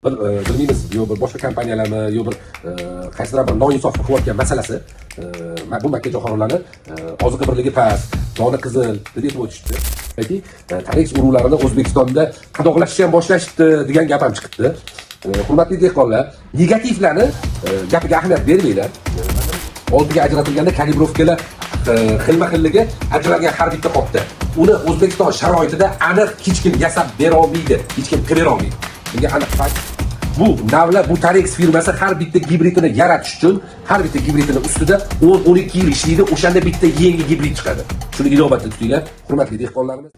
bilmaymiz yo bir boshqa kompaniyalarmi yo bir qaysidir bir noinsof qilayotgan masalasi bu makkajo'xorilarni oziqa birligi past, doni qizil deb o'tishdi. Yoki Tarex urug'larini O'zbekistonda qadoqlashni ham boshlashdi degan gap ham chiqdi. Hurmatli dehqonlar, negativlarni gapiga ahamiyat bermanglar. Oldiga ajratilganda kalibrovkalar xilma-xilligi ajralgan har bitta qopda. Uni O'zbekiston sharoitida aniq hech kim yasab bera olmaydi, hech kim qilib bera olmaydi. Bunga aniq fakt. Bu navla, bu Tarex firmasi har bitta gibridini yaratish uchun har bitta gibridini ustida 10-12 yil ishlaydi, o'shanda bitta yangi gibrid chiqadi. Shuni inobatda tutinglar, hurmatli dehqonlarimiz.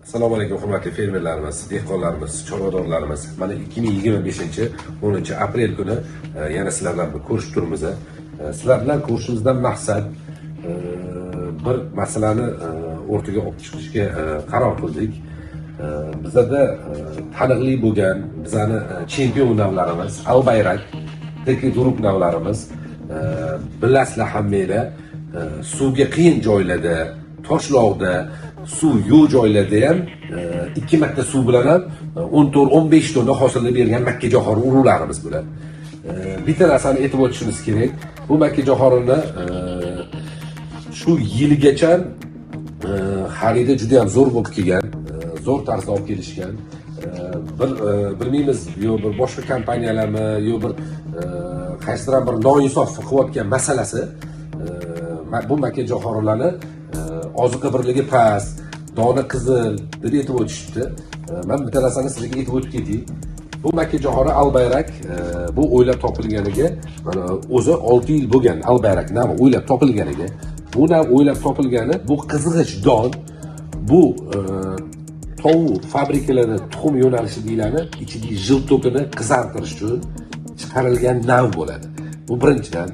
Assalomu alaykum, hurmatli fermerlarimiz, dehqonlarimiz, chorvadorlarimiz. Mana 2025-10 aprel kuni yana sizlar bilan ko'rishib turibmiz. Sizlar bilan ko'rishimizdan maqsad bir masalani o'rtaga olib chiqishga qaror qildik. Bizda taniqli bo'lgan bizani chempion navlarimiz Albayrak, Teki Duruk navlarimiz bilasizlar hammanglar suvga qiyin joylarda, toshloqda, suv yo'q joylarda ham 2 marta suv bilan ham 14-15 tonna hosilni bergan makkajo'xori urug'larimiz bular. Bitta narsani aytib o'tishimiz kerak. Bu makkajo'xorini shu yilgacha xaridi juda ham zo'r bo'lib kelgan. Zo'r tarzda olib kelishgan. Bilmaymiz, yo bir boshqa kompaniyalarmi, yo bir qaysidir bir noinsof qilayotgan masalasi bu makkajo'xorilarni oziqa birligi past, doni qizil deb aytib o'tishdi. Men bitta narsani sizga aytib o'tib ketay. Bu makkajo'xori Albayrak bu o'ylab topilganiga mana o'zi 6 yil bo'lgan. Albayrak nima o'ylab topilganiga, bu nav o'ylab topilgani bu qizg'ich don, bu tovuq fabrikalarida tuxum yo'nalishi deyiladi, ichidagi jil to'kini qizartirish uchun chiqarilgan nav bo'ladi. Bu birinchidan.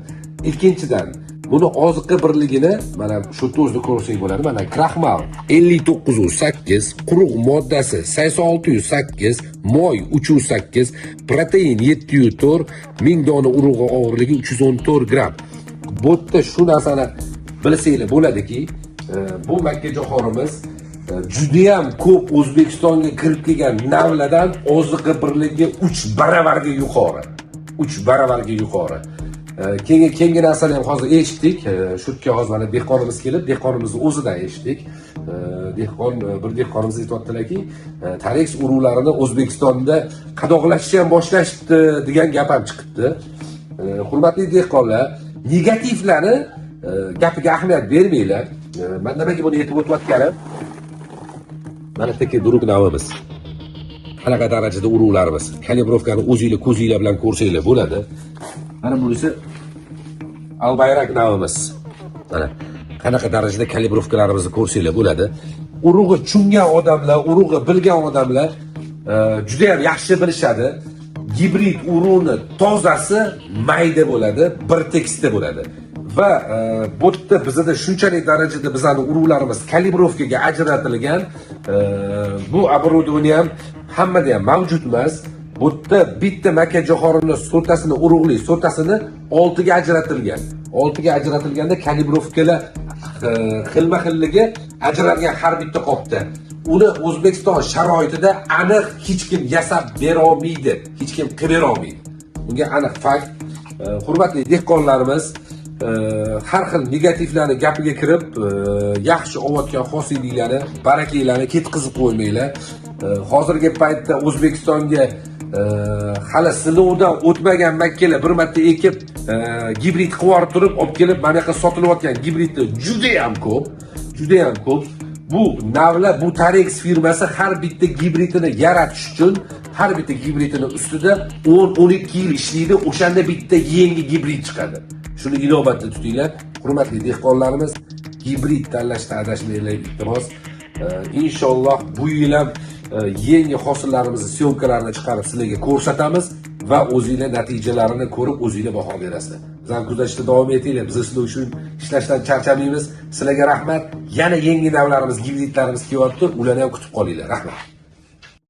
Ikkinchidan, buni oziqa birligini mana shu o'zida ko'rsangiz bo'ladi. Mana kraxmal 59.8, quruq moddasi 86.8, moy 3.8, protein 7.4, 1000 dona urug'i og'irligi 314 gram. Bu yerda shu narsani bilsanglar bo'ladiki, bu makkajo'xorimiz juda ham ko'p O'zbekistonga kirib kelgan navlardan oziqa birligi 3 baravarga yuqori. 3 baravarga yuqori. Keyingi narsani ham hozir eshitdik. Shu yerga hozir mana dehqonimiz kelib, dehqonimizni o'zidan eshitdik. Bir dehqonimiz aytayotdilarki, Tarex urug'larini O'zbekistonda qadoqlashni ham boshlashdi degan gap ham chiqibdi. Hurmatli dehqonlar, negativlarni gapiga ahamiyat bermanglar. Men nimaga buni aytib o'tayotganim? Mana Teki Duruk navimiz. Qanaqa darajada urug'larimiz. Kalibrovkani o'zingizlar ko'zingizlar bilan ko'rsanglar bo'ladi. Mana bunisi Albayrak navimiz. Mana qanaqa darajada kalibrovkalarimizni ko'rsanglar bo'ladi. Urug'i tushungan odamlar, urug'i bilgan odamlar juda ham yaxshi bilishadi. Gibrid urug'ni tozasi mayda bo'ladi, bir tekisda bo'ladi. Va bu yerda bizda shunchalik darajada bizning urug'larimiz kalibrovkaga ajratilgan, bu obорудование ham hammada ham mavjud emas. Bu yerda bitta makkajo'xorini so'tasini, urug'li so'tasini 6 ga ajratilgan. 6 ga ajratilganda kalibrovkalar xilma-xilligi ajralgan har bitta qopda. Uni O'zbekiston sharoitida aniq hech kim yasab bera olmaydi, hech kim qilib bera olmaydi. Bunga aniq fakt. Hurmatli dehqonlarimiz, har xil negativlarni gapiga kirib, yaxshi olayotgan hosilliklarni, baraklarni ketkizib qo'ymanglar. Hozirgi paytda O'zbekistonga hali sinovdan o'tmagan makkalar bir marta ekib, gibrid qilib turib, olib kelib mana yoqqa sotilayotgan gibridlar juda ham ko'p, juda ham ko'p. Bu navla, bu Tarex firmasi har bitta gibridini yaratish uchun har bitta gibridini ustida 10-12 yil ishlaydi, o'shanda bitta yangi gibrid chiqadi. Shuni inobatda tutinglar. Hurmatli dehqonlarimiz, gibrid tanlashda adashmanglar iltimos. Inshaalloh bu yil ham yangi hosillarimizni, syomkalarini chiqarib sizlarga ko'rsatamiz va o'zingizlar natijalarini ko'rib, o'zingizlar baho berasizlar. Bizani kuzatishda davom etinglar. Biz sizlar uchun ishlashdan charchamaymiz. Sizlarga rahmat. Yana yangi navlarimiz, gibridlarimiz kelyapti. Ularni ham kutib qolinglar. Rahmat.